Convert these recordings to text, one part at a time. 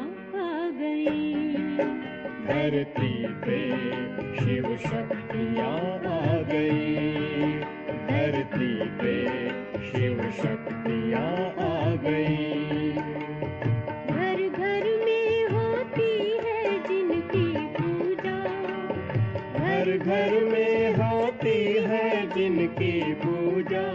आ गई। धरती पे शिव शक्तियाँ आ गई। धरती पे शिव शक्तियाँ आ गई। घर घर में होती है जिनकी पूजा। घर घर में होती है जिनकी पूजा।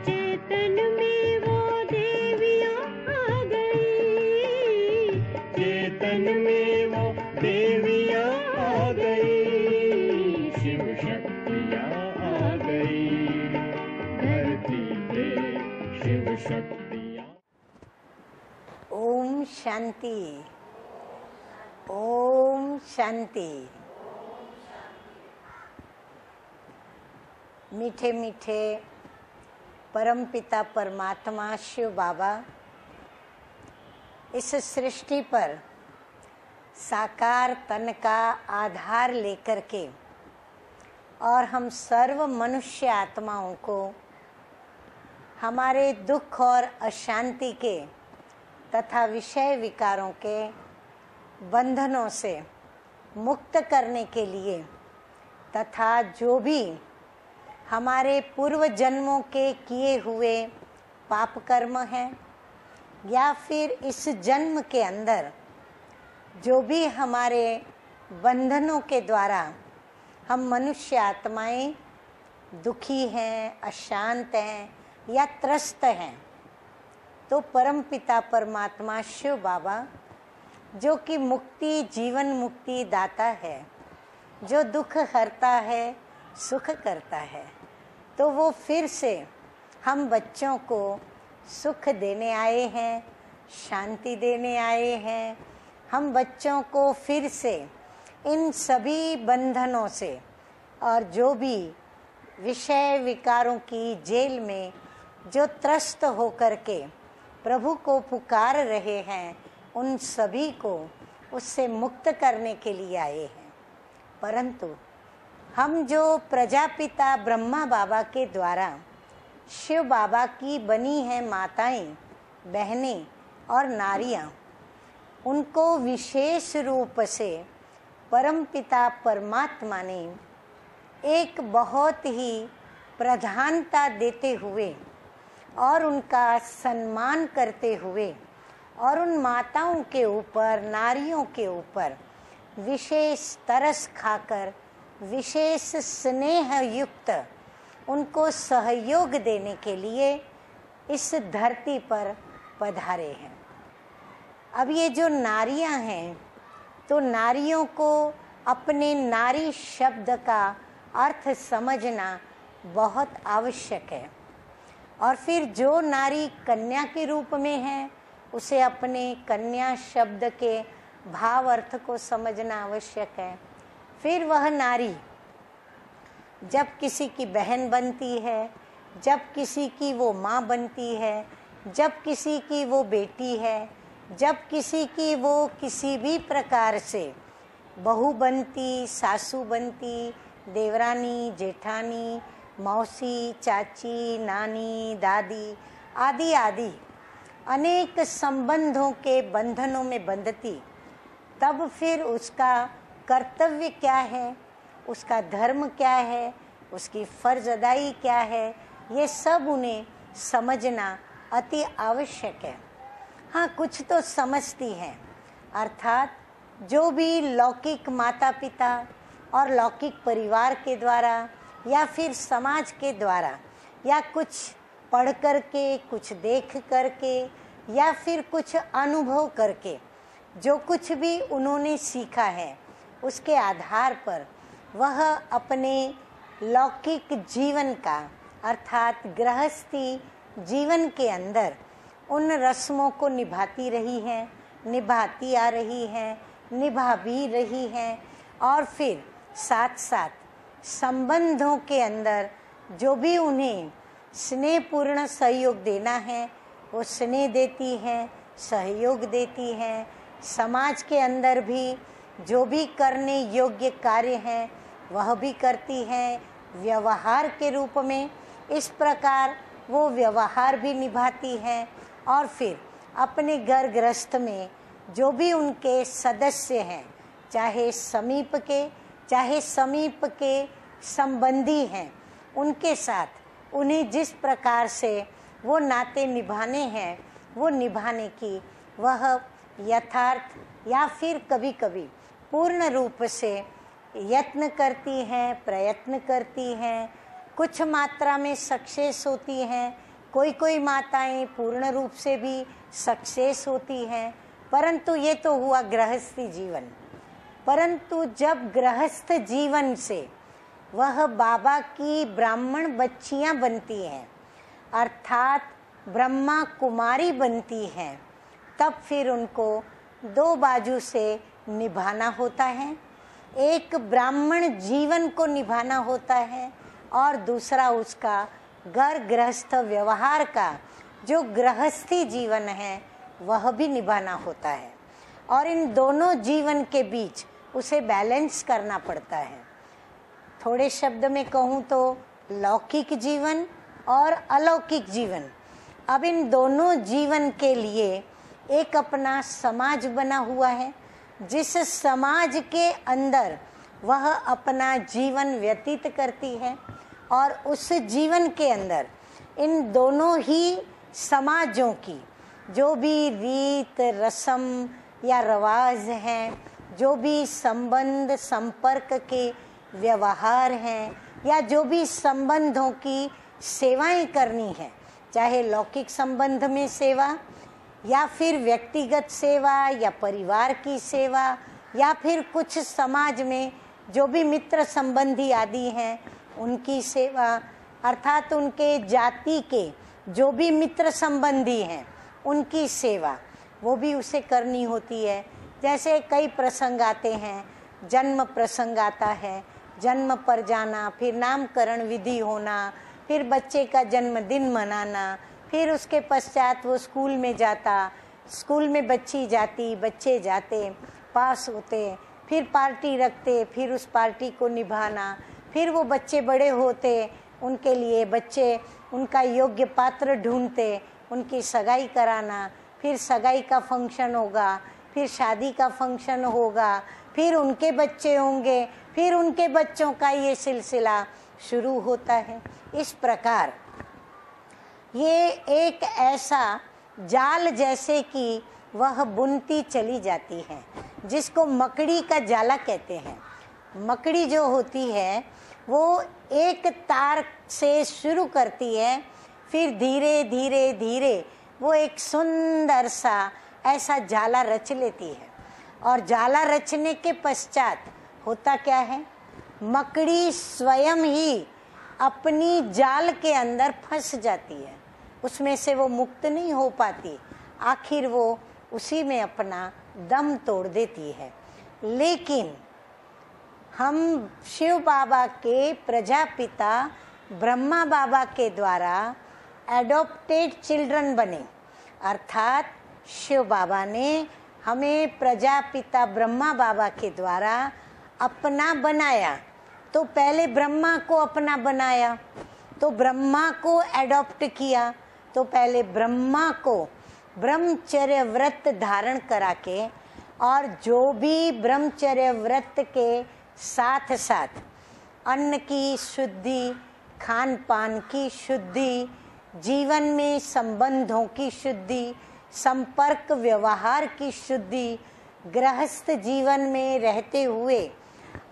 चेतन में वो देवियाँ आ गई। चेतन में वो देवियाँ आ गई। शिव शक्तियाँ आ गई। धरती पे शिव शक्तियाँ। ओम शांति। ओम शांति। मीठे मीठे परमपिता परमात्मा शिव बाबा इस सृष्टि पर साकार तन का आधार लेकर के और हम सर्व मनुष्य आत्माओं को हमारे दुख और अशांति के तथा विषय विकारों के बंधनों से मुक्त करने के लिए तथा जो भी हमारे पूर्व जन्मों के किए हुए पाप कर्म हैं या फिर इस जन्म के अंदर जो भी हमारे बंधनों के द्वारा हम मनुष्य आत्माएं दुखी हैं, अशांत हैं या त्रस्त हैं, तो परमपिता परमात्मा शिव बाबा जो कि मुक्ति जीवन मुक्ति दाता है, जो दुख हरता है सुख करता है, तो वो फिर से हम बच्चों को सुख देने आए हैं, शांति देने आए हैं। हम बच्चों को फिर से इन सभी बंधनों से और जो भी विषय विकारों की जेल में जो त्रस्त होकर के प्रभु को पुकार रहे हैं, उन सभी को उससे मुक्त करने के लिए आए हैं। परंतु हम जो प्रजापिता ब्रह्मा बाबा के द्वारा शिव बाबा की बनी हैं माताएं, बहनें और नारियां, उनको विशेष रूप से परमपिता परमात्मा ने एक बहुत ही प्रधानता देते हुए और उनका सम्मान करते हुए और उन माताओं के ऊपर, नारियों के ऊपर विशेष तरस खाकर विशेष स्नेह युक्त उनको सहयोग देने के लिए इस धरती पर पधारे हैं। अब ये जो नारियां हैं, तो नारियों को अपने नारी शब्द का अर्थ समझना बहुत आवश्यक है। और फिर जो नारी कन्या के रूप में है, उसे अपने कन्या शब्द के भाव अर्थ को समझना आवश्यक है। फिर वह नारी जब किसी की बहन बनती है, जब किसी की वो माँ बनती है, जब किसी की वो बेटी है, जब किसी की वो किसी भी प्रकार से बहू बनती, सासू बनती, देवरानी, जेठानी, मौसी, चाची, नानी, दादी आदि आदि अनेक संबंधों के बंधनों में बंधती, तब फिर उसका कर्तव्य क्या है, उसका धर्म क्या है, उसकी फर्ज अदाई क्या है, ये सब उन्हें समझना अति आवश्यक है। हाँ, कुछ तो समझती हैं, अर्थात जो भी लौकिक माता पिता और लौकिक परिवार के द्वारा या फिर समाज के द्वारा या कुछ पढ़ करके, कुछ देख करके या फिर कुछ अनुभव करके जो कुछ भी उन्होंने सीखा है, उसके आधार पर वह अपने लौकिक जीवन का अर्थात गृहस्थी जीवन के अंदर उन रस्मों को निभाती रही हैं, निभाती आ रही हैं, निभा भी रही हैं। और फिर साथ साथ संबंधों के अंदर जो भी उन्हें स्नेहपूर्ण सहयोग देना है, वो स्नेह देती हैं, सहयोग देती हैं। समाज के अंदर भी जो भी करने योग्य कार्य हैं वह भी करती हैं। व्यवहार के रूप में इस प्रकार वो व्यवहार भी निभाती हैं। और फिर अपने घर गृहस्थ में जो भी उनके सदस्य हैं, चाहे समीप के संबंधी हैं, उनके साथ उन्हें जिस प्रकार से वो नाते निभाने हैं, वो निभाने की वह यथार्थ या फिर कभी कभी पूर्ण रूप से यत्न करती हैं, प्रयत्न करती हैं। कुछ मात्रा में सक्सेस होती हैं, कोई माताएं पूर्ण रूप से भी सक्सेस होती हैं। परंतु ये तो हुआ गृहस्थी जीवन। परंतु जब गृहस्थ जीवन से वह बाबा की ब्राह्मण बच्चियां बनती हैं, अर्थात ब्रह्मा कुमारी बनती हैं, तब फिर उनको दो बाजू से निभाना होता है। एक ब्राह्मण जीवन को निभाना होता है और दूसरा उसका घर गृहस्थ व्यवहार का जो गृहस्थी जीवन है वह भी निभाना होता है। और इन दोनों जीवन के बीच उसे बैलेंस करना पड़ता है। थोड़े शब्द में कहूँ तो लौकिक जीवन और अलौकिक जीवन। अब इन दोनों जीवन के लिए एक अपना समाज बना हुआ है, जिस समाज के अंदर वह अपना जीवन व्यतीत करती है। और उस जीवन के अंदर इन दोनों ही समाजों की जो भी रीत रस्म या रवाज हैं, जो भी संबंध संपर्क के व्यवहार हैं, या जो भी संबंधों की सेवाएं करनी है, चाहे लौकिक संबंध में सेवा या फिर व्यक्तिगत सेवा या परिवार की सेवा या फिर कुछ समाज में जो भी मित्र संबंधी आदि हैं उनकी सेवा, अर्थात उनके जाति के जो भी मित्र संबंधी हैं उनकी सेवा, वो भी उसे करनी होती है। जैसे कई प्रसंग आते हैं, जन्म प्रसंग आता है, जन्म पर जाना, फिर नामकरण विधि होना, फिर बच्चे का जन्मदिन मनाना, फिर उसके पश्चात वो स्कूल में जाता, स्कूल में बच्ची जाती, बच्चे जाते, पास होते, फिर पार्टी रखते, फिर उस पार्टी को निभाना, फिर वो बच्चे बड़े होते, उनके लिए बच्चे उनका योग्य पात्र ढूंढते, उनकी सगाई कराना, फिर सगाई का फंक्शन होगा, फिर शादी का फंक्शन होगा, फिर उनके बच्चे होंगे, फिर उनके बच्चों का ये सिलसिला शुरू होता है। इस प्रकार ये एक ऐसा जाल जैसे कि वह बुनती चली जाती है, जिसको मकड़ी का जाला कहते हैं। मकड़ी जो होती है वो एक तार से शुरू करती है, फिर धीरे धीरे धीरे वो एक सुंदर सा ऐसा जाला रच लेती है। और जाला रचने के पश्चात होता क्या है, मकड़ी स्वयं ही अपनी जाल के अंदर फंस जाती है, उसमें से वो मुक्त नहीं हो पाती, आखिर वो उसी में अपना दम तोड़ देती है। लेकिन हम शिव बाबा के प्रजापिता ब्रह्मा बाबा के द्वारा एडॉप्टेड चिल्ड्रन बने, अर्थात शिव बाबा ने हमें प्रजापिता ब्रह्मा बाबा के द्वारा अपना बनाया। तो पहले ब्रह्मा को अपना बनाया, तो ब्रह्मा को एडॉप्ट किया, तो पहले ब्रह्मा को ब्रह्मचर्य व्रत धारण करा के, और जो भी ब्रह्मचर्य व्रत के साथ साथ अन्न की शुद्धि, खान पान की शुद्धि, जीवन में संबंधों की शुद्धि, संपर्क व्यवहार की शुद्धि, गृहस्थ जीवन में रहते हुए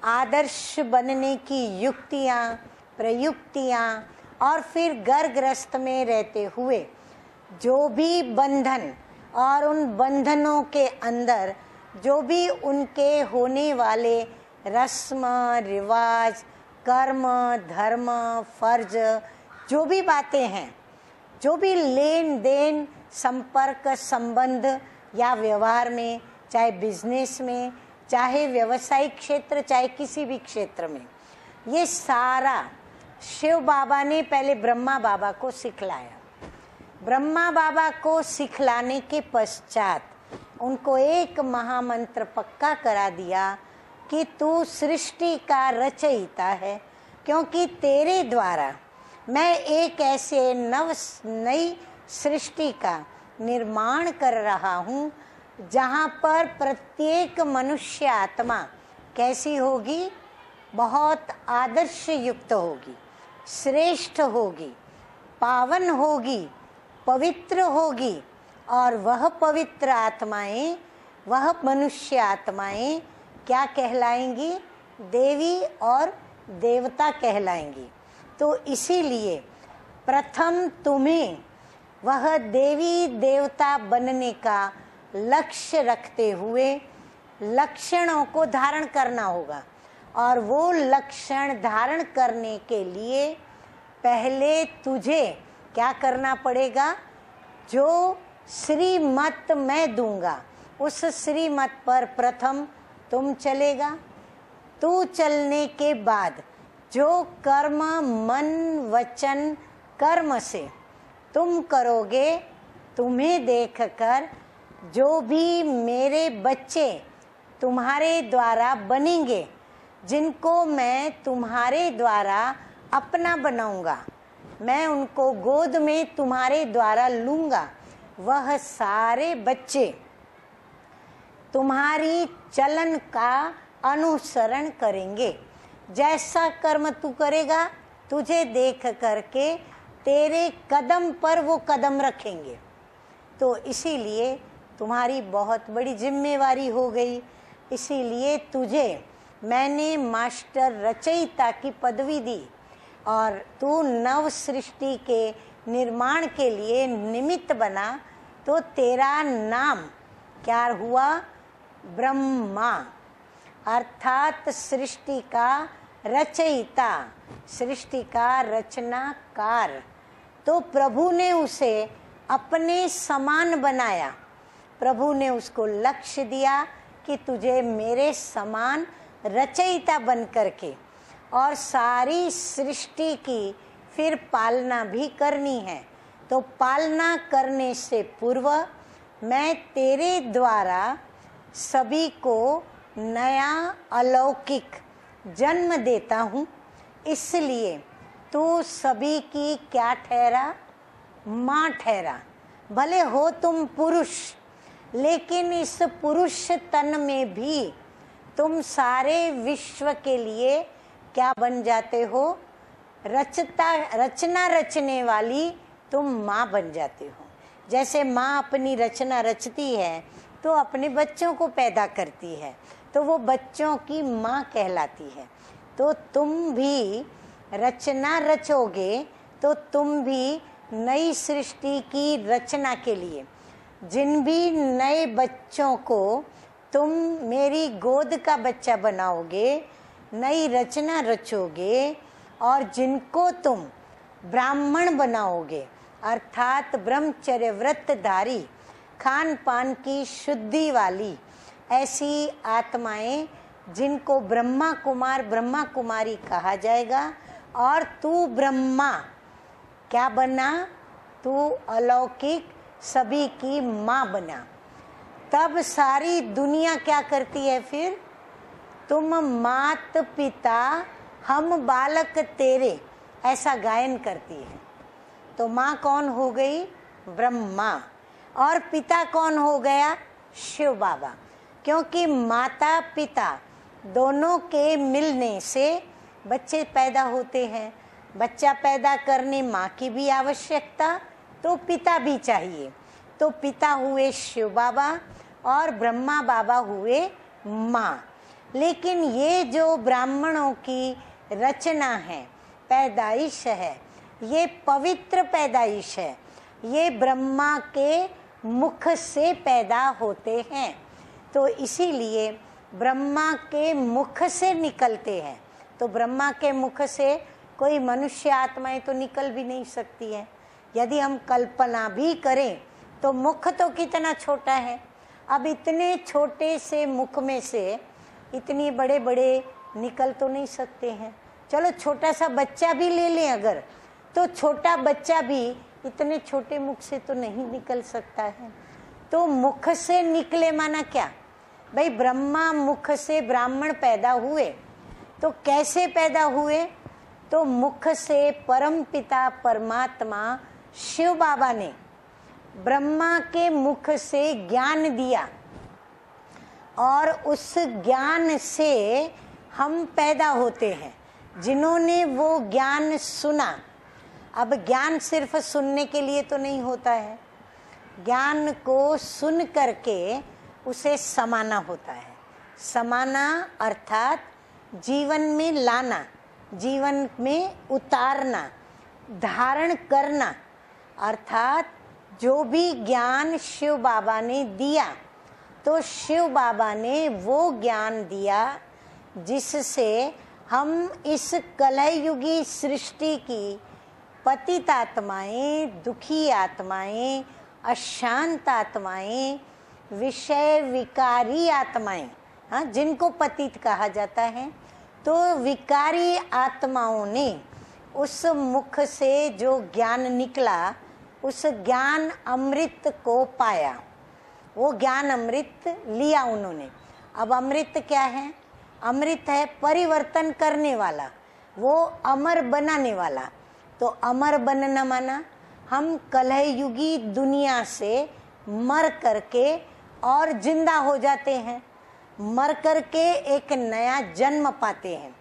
आदर्श बनने की युक्तियाँ प्रयुक्तियाँ, और फिर घर गृहस्थ में रहते हुए जो भी बंधन और उन बंधनों के अंदर जो भी उनके होने वाले रस्म रिवाज, कर्म धर्म फर्ज, जो भी बातें हैं, जो भी लेन देन संपर्क संबंध या व्यवहार में, चाहे बिजनेस में, चाहे व्यवसायिक क्षेत्र, चाहे किसी भी क्षेत्र में, ये सारा शिव बाबा ने पहले ब्रह्मा बाबा को सिखलाया। ब्रह्मा बाबा को सिखलाने के पश्चात उनको एक महामंत्र पक्का करा दिया कि तू सृष्टि का रचयिता है, क्योंकि तेरे द्वारा मैं एक ऐसे नई सृष्टि का निर्माण कर रहा हूँ। जहाँ पर प्रत्येक मनुष्य आत्मा कैसी होगी, बहुत आदर्श युक्त होगी, श्रेष्ठ होगी, पावन होगी, पवित्र होगी। और वह पवित्र आत्माएं, वह मनुष्य आत्माएं क्या कहलाएंगी, देवी और देवता कहलाएंगी। तो इसीलिए प्रथम तुम्हें वह देवी देवता बनने का लक्ष्य रखते हुए लक्षणों को धारण करना होगा। और वो लक्षण धारण करने के लिए पहले तुझे क्या करना पड़ेगा, जो श्रीमत मैं दूंगा उस श्रीमत पर प्रथम तुम चलेगा। तू चलने के बाद जो कर्म मन वचन कर्म से तुम करोगे, तुम्हें देखकर जो भी मेरे बच्चे तुम्हारे द्वारा बनेंगे, जिनको मैं तुम्हारे द्वारा अपना बनाऊंगा, मैं उनको गोद में तुम्हारे द्वारा लूंगा, वह सारे बच्चे तुम्हारी चलन का अनुसरण करेंगे। जैसा कर्म तू करेगा, तुझे देख करके तेरे कदम पर वो कदम रखेंगे। तो इसीलिए तुम्हारी बहुत बड़ी जिम्मेवारी हो गई। इसीलिए तुझे मैंने मास्टर रचयिता की पदवी दी और तू नव सृष्टि के निर्माण के लिए निमित्त बना। तो तेरा नाम क्या हुआ, ब्रह्मा, अर्थात सृष्टि का रचयिता, सृष्टि का रचनाकार। तो प्रभु ने उसे अपने समान बनाया। प्रभु ने उसको लक्ष्य दिया कि तुझे मेरे समान रचयिता बन करके और सारी सृष्टि की फिर पालना भी करनी है। तो पालना करने से पूर्व मैं तेरे द्वारा सभी को नया अलौकिक जन्म देता हूँ। इसलिए तू सभी की क्या ठहरा, माँ ठहरा। भले हो तुम पुरुष, लेकिन इस पुरुष तन में भी तुम सारे विश्व के लिए क्या बन जाते हो, रचना रचने वाली तुम माँ बन जाते हो। जैसे माँ अपनी रचना रचती है तो अपने बच्चों को पैदा करती है, तो वो बच्चों की माँ कहलाती है। तो तुम भी रचना रचोगे तो तुम भी नई सृष्टि की रचना के लिए, जिन भी नए बच्चों को तुम मेरी गोद का बच्चा बनाओगे, नई रचना रचोगे और जिनको तुम ब्राह्मण बनाओगे, अर्थात ब्रह्मचर्य व्रतधारी, खान पान की शुद्धि वाली ऐसी आत्माएं, जिनको ब्रह्मा कुमार ब्रह्मा कुमारी कहा जाएगा। और तू ब्रह्मा क्या बना, तू अलौकिक सभी की माँ बना। तब सारी दुनिया क्या करती है, फिर तुम मात पिता हम बालक तेरे, ऐसा गायन करती है। तो माँ कौन हो गई, ब्रह्मा, और पिता कौन हो गया, शिव बाबा। क्योंकि माता पिता दोनों के मिलने से बच्चे पैदा होते हैं। बच्चा पैदा करने माँ की भी आवश्यकता, तो पिता भी चाहिए। तो पिता हुए शिव बाबा और ब्रह्मा बाबा हुए माँ। लेकिन ये जो ब्राह्मणों की रचना है, पैदाइश है, ये पवित्र पैदाइश है। ये ब्रह्मा के मुख से पैदा होते हैं। तो इसीलिए ब्रह्मा के मुख से निकलते हैं। तो ब्रह्मा के मुख से कोई मनुष्य आत्माएं तो निकल भी नहीं सकती है। यदि हम कल्पना भी करें तो मुख तो कितना छोटा है। अब इतने छोटे से मुख में से इतनी बड़े बड़े निकल तो नहीं सकते हैं। चलो छोटा सा बच्चा भी ले लें अगर, तो छोटा बच्चा भी इतने छोटे मुख से तो नहीं निकल सकता है। तो मुख से निकले माना क्या भाई, ब्रह्मा मुख से ब्राह्मण पैदा हुए। तो कैसे पैदा हुए, तो मुख से परम पिता परमात्मा शिव बाबा ने ब्रह्मा के मुख से ज्ञान दिया और उस ज्ञान से हम पैदा होते हैं, जिन्होंने वो ज्ञान सुना। अब ज्ञान सिर्फ सुनने के लिए तो नहीं होता है, ज्ञान को सुन करके उसे समाना होता है। समाना अर्थात जीवन में लाना, जीवन में उतारना, धारण करना। अर्थात जो भी ज्ञान शिव बाबा ने दिया, तो शिव बाबा ने वो ज्ञान दिया जिससे हम इस कलयुगी सृष्टि की पतित आत्माएं, दुखी आत्माएं, अशांत आत्माएं, विषय विकारी आत्माएं, हाँ, जिनको पतित कहा जाता है, तो विकारी आत्माओं ने उस मुख से जो ज्ञान निकला, उस ज्ञान अमृत को पाया। वो ज्ञान अमृत लिया उन्होंने। अब अमृत क्या है? अमृत है परिवर्तन करने वाला, वो अमर बनाने वाला। तो अमर बनना माना हम कलयुगी दुनिया से मर करके और जिंदा हो जाते हैं, मर करके एक नया जन्म पाते हैं।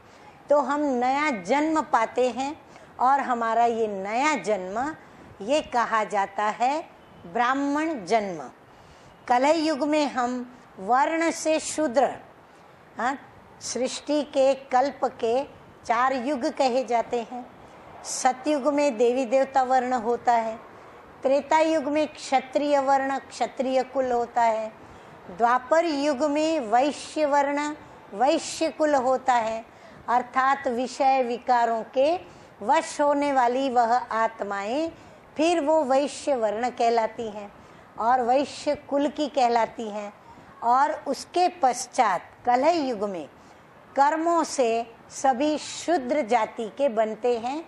तो हम नया जन्म पाते हैं और हमारा ये नया जन्म ये कहा जाता है ब्राह्मण जन्म। कलयुग में हम वर्ण से शूद्र, हाँ, सृष्टि के कल्प के 4 युग कहे जाते हैं। सतयुग में देवी देवता वर्ण होता है, त्रेता युग में क्षत्रिय वर्ण, क्षत्रिय कुल होता है, द्वापर युग में वैश्य वर्ण, वैश्य कुल होता है। अर्थात विषय विकारों के वश होने वाली वह आत्माएं फिर वो वैश्य वर्ण कहलाती हैं और वैश्य कुल की कहलाती हैं। और उसके पश्चात कलह युग में कर्मों से सभी शूद्र जाति के बनते हैं,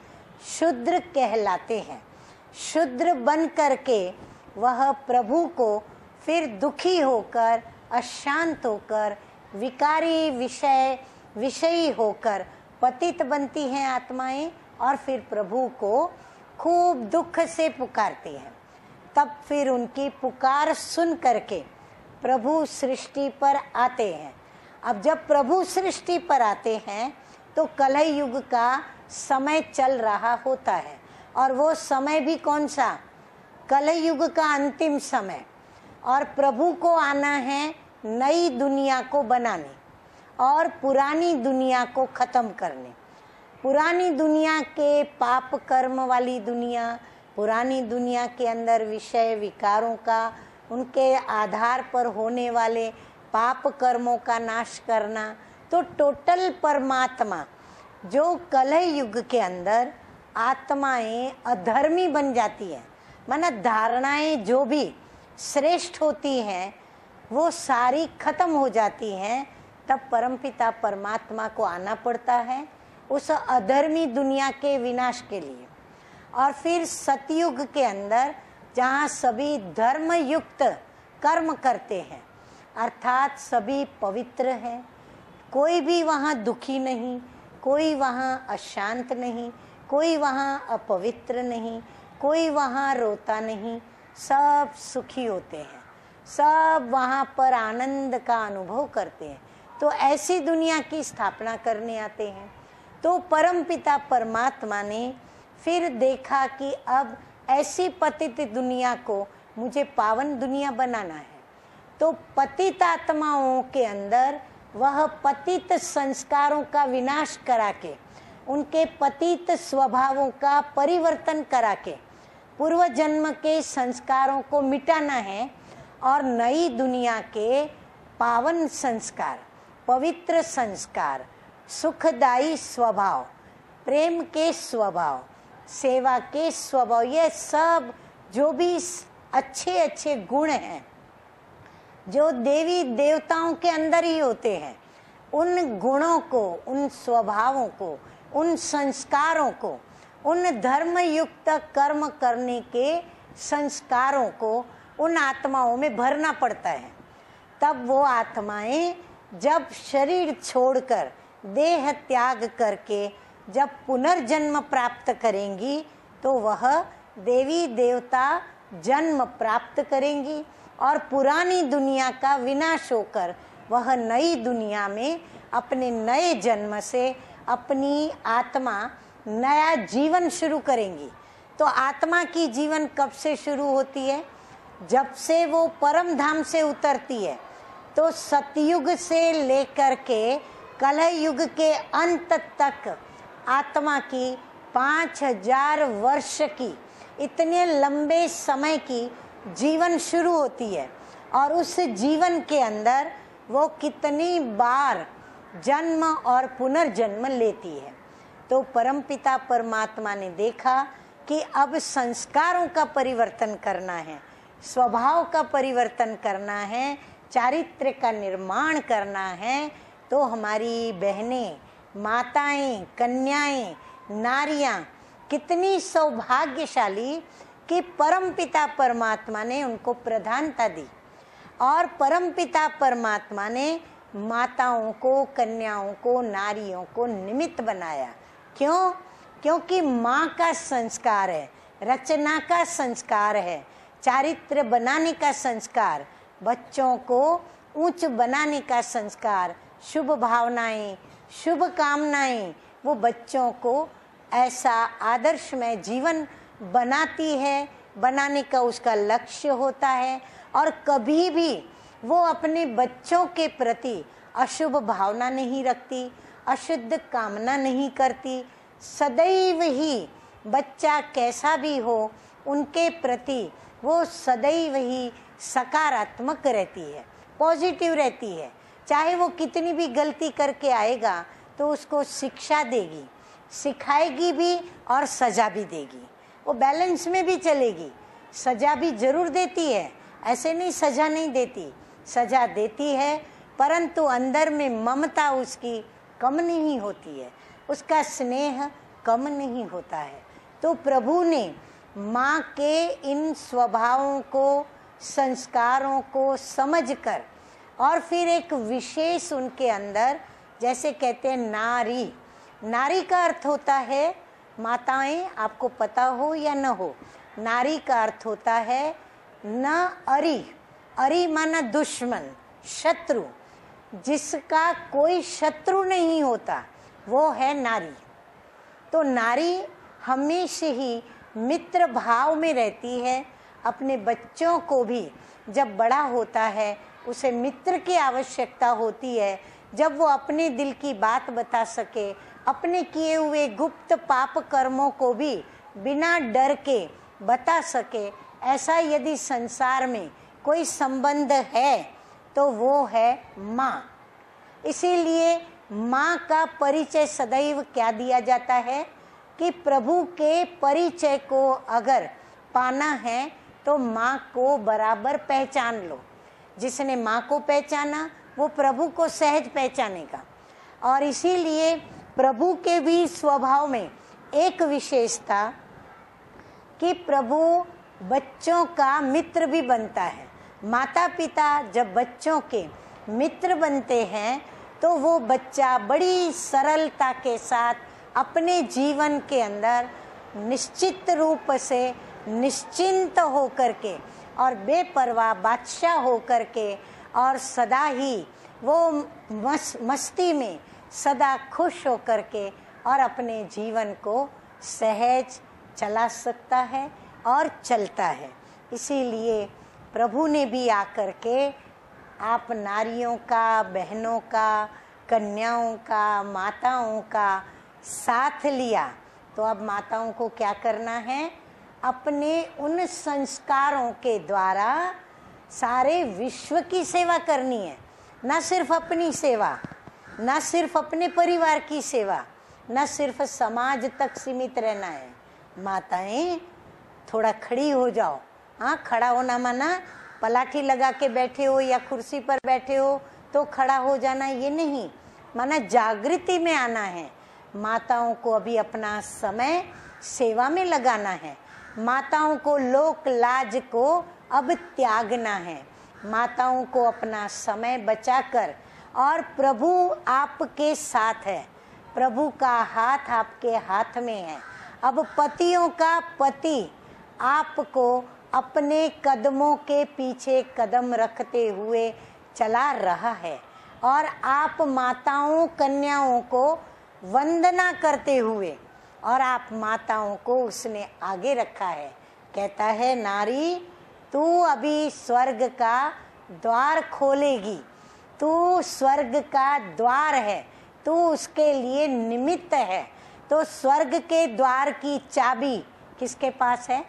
शूद्र कहलाते हैं। शूद्र बन करके वह प्रभु को फिर दुखी होकर, अशांत होकर, विकारी विषयी होकर पतित बनती हैं आत्माएं और फिर प्रभु को खूब दुख से पुकारती हैं। तब फिर उनकी पुकार सुन करके प्रभु सृष्टि पर आते हैं। अब जब प्रभु सृष्टि पर आते हैं तो कलह युग का समय चल रहा होता है, और वो समय भी कौन सा? कलह युग का अंतिम समय। और प्रभु को आना है नई दुनिया को बनाने और पुरानी दुनिया को खत्म करने। पुरानी दुनिया के पाप कर्म वाली दुनिया, पुरानी दुनिया के अंदर विषय विकारों का, उनके आधार पर होने वाले पाप कर्मों का नाश करना। तो टोटल परमात्मा जो कलह युग के अंदर आत्माएं अधर्मी बन जाती है, माना धारणाएं जो भी श्रेष्ठ होती हैं वो सारी खत्म हो जाती हैं। तब परमपिता परमात्मा को आना पड़ता है उस अधर्मी दुनिया के विनाश के लिए। और फिर सतयुग के अंदर जहाँ सभी धर्म युक्त कर्म करते हैं, अर्थात सभी पवित्र हैं, कोई भी वहाँ दुखी नहीं, कोई वहाँ अशांत नहीं, कोई वहाँ अपवित्र नहीं, कोई वहाँ रोता नहीं, सब सुखी होते हैं, सब वहाँ पर आनंद का अनुभव करते हैं। तो ऐसी दुनिया की स्थापना करने आते हैं। तो परमपिता परमात्मा ने फिर देखा कि अब ऐसी पतित दुनिया को मुझे पावन दुनिया बनाना है। तो पतित आत्माओं के अंदर वह पतित संस्कारों का विनाश करा के, उनके पतित स्वभावों का परिवर्तन करा के पूर्व जन्म के संस्कारों को मिटाना है और नई दुनिया के पावन संस्कार, पवित्र संस्कार, सुखदायी स्वभाव, प्रेम के स्वभाव, सेवा के स्वभाव, ये सब जो भी अच्छे अच्छे गुण हैं जो देवी देवताओं के अंदर ही होते हैं, उन गुणों को, उन स्वभावों को, उन संस्कारों को, उन धर्म युक्त कर्म करने के संस्कारों को उन आत्माओं में भरना पड़ता है। तब वो आत्माएं जब शरीर छोड़कर, देह त्याग करके जब पुनर्जन्म प्राप्त करेंगी तो वह देवी देवता जन्म प्राप्त करेंगी और पुरानी दुनिया का विनाश होकर वह नई दुनिया में अपने नए जन्म से अपनी आत्मा नया जीवन शुरू करेंगी। तो आत्मा की जीवन कब से शुरू होती है? जब से वो परम धाम से उतरती है। तो सतयुग से लेकर के कलह युग के अंत तक आत्मा की 5000 वर्ष की, इतने लंबे समय की जीवन शुरू होती है। और उस जीवन के अंदर वो कितनी बार जन्म और पुनर्जन्म लेती है। तो परमपिता परमात्मा ने देखा कि अब संस्कारों का परिवर्तन करना है, स्वभाव का परिवर्तन करना है, चारित्र्य का निर्माण करना है। तो हमारी बहनें, माताएं, कन्याएं, नारियां कितनी सौभाग्यशाली कि परमपिता परमात्मा ने उनको प्रधानता दी। और परमपिता परमात्मा ने माताओं को, कन्याओं को, नारियों को निमित्त बनाया। क्यों? क्योंकि माँ का संस्कार है, रचना का संस्कार है, चारित्र बनाने का संस्कार, बच्चों को ऊंच बनाने का संस्कार, शुभ भावनाएं, शुभ कामनाएं वो बच्चों को ऐसा आदर्शमय जीवन बनाती है, बनाने का उसका लक्ष्य होता है। और कभी भी वो अपने बच्चों के प्रति अशुभ भावना नहीं रखती, अशुद्ध कामना नहीं करती। सदैव ही बच्चा कैसा भी हो उनके प्रति वो सदैव ही सकारात्मक रहती है, पॉजिटिव रहती है। चाहे वो कितनी भी गलती करके आएगा तो उसको शिक्षा देगी, सिखाएगी भी और सजा भी देगी। वो बैलेंस में भी चलेगी। सजा भी जरूर देती है, ऐसे नहीं सजा नहीं देती, सजा देती है, परंतु अंदर में ममता उसकी कम नहीं होती है, उसका स्नेह कम नहीं होता है। तो प्रभु ने माँ के इन स्वभावों को, संस्कारों को समझकर और फिर एक विशेष उनके अंदर, जैसे कहते हैं नारी, नारी का अर्थ होता है, माताएं आपको पता हो या न हो, नारी का अर्थ होता है न अरी, अरी माना दुश्मन, शत्रु, जिसका कोई शत्रु नहीं होता वो है नारी। तो नारी हमेशा ही मित्र भाव में रहती है। अपने बच्चों को भी जब बड़ा होता है उसे मित्र की आवश्यकता होती है, जब वो अपने दिल की बात बता सके, अपने किए हुए गुप्त पाप कर्मों को भी बिना डर के बता सके। ऐसा यदि संसार में कोई संबंध है तो वो है माँ। इसीलिए माँ का परिचय सदैव क्या दिया जाता है कि प्रभु के परिचय को अगर पाना है तो माँ को बराबर पहचान लो। जिसने माँ को पहचाना वो प्रभु को सहज पहचानेगा। और इसीलिए प्रभु के भी स्वभाव में एक विशेषता कि प्रभु बच्चों का मित्र भी बनता है। माता पिता जब बच्चों के मित्र बनते हैं तो वो बच्चा बड़ी सरलता के साथ अपने जीवन के अंदर निश्चित रूप से निश्चिंत होकर के और बेपरवाह बादशाह होकर के और सदा ही वो मस्ती में सदा खुश होकर के और अपने जीवन को सहज चला सकता है और चलता है। इसीलिए प्रभु ने भी आकर के आप नारियों का, बहनों का, कन्याओं का, माताओं का साथ लिया। तो अब माताओं को क्या करना है? अपने उन संस्कारों के द्वारा सारे विश्व की सेवा करनी है। न सिर्फ अपनी सेवा, न सिर्फ अपने परिवार की सेवा, न सिर्फ समाज तक सीमित रहना है। माताएं थोड़ा खड़ी हो जाओ। हाँ, खड़ा होना माना पलाठी लगा के बैठे हो या कुर्सी पर बैठे हो तो खड़ा हो जाना, ये नहीं माना जागृति में आना है। माताओं को अभी अपना समय सेवा में लगाना है। माताओं को लोक लाज को अब त्यागना है। माताओं को अपना समय बचाकर, और प्रभु आपके साथ है, प्रभु का हाथ आपके हाथ में है। अब पतियों का पति आपको अपने कदमों के पीछे कदम रखते हुए चला रहा है। और आप माताओं कन्याओं को वंदना करते हुए, और आप माताओं को उसने आगे रखा है। कहता है नारी तू अभी स्वर्ग का द्वार खोलेगी, तू स्वर्ग का द्वार है, तू उसके लिए निमित्त है। तो स्वर्ग के द्वार की चाबी किसके पास है?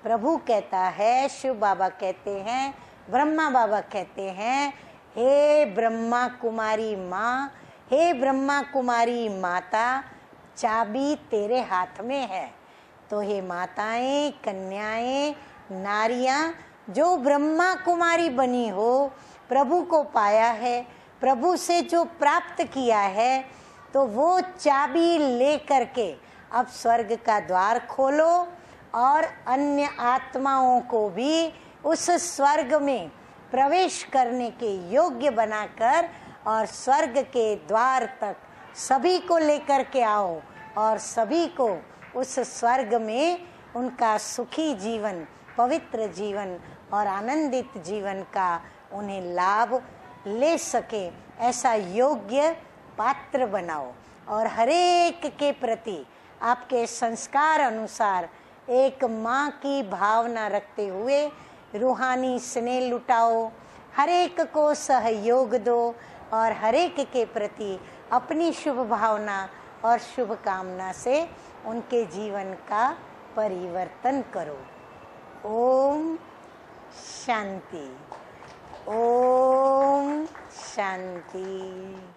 प्रभु कहता है, शिव बाबा कहते हैं, ब्रह्मा बाबा कहते हैं, हे ब्रह्मा कुमारी माँ, हे ब्रह्मा कुमारी माता, चाबी तेरे हाथ में है। तो हे माताएं, कन्याएं, नारियां जो ब्रह्मा कुमारी बनी हो, प्रभु को पाया है, प्रभु से जो प्राप्त किया है, तो वो चाबी ले करके अब स्वर्ग का द्वार खोलो और अन्य आत्माओं को भी उस स्वर्ग में प्रवेश करने के योग्य बनाकर और स्वर्ग के द्वार तक सभी को लेकर के आओ और सभी को उस स्वर्ग में उनका सुखी जीवन, पवित्र जीवन और आनंदित जीवन का उन्हें लाभ ले सके, ऐसा योग्य पात्र बनाओ। और हरेक के प्रति आपके संस्कार अनुसार एक माँ की भावना रखते हुए रूहानी स्नेह लुटाओ, हरेक को सहयोग दो और हरेक के प्रति अपनी शुभ भावना और शुभ कामना से उनके जीवन का परिवर्तन करो। ओम शांति, ओम शांति।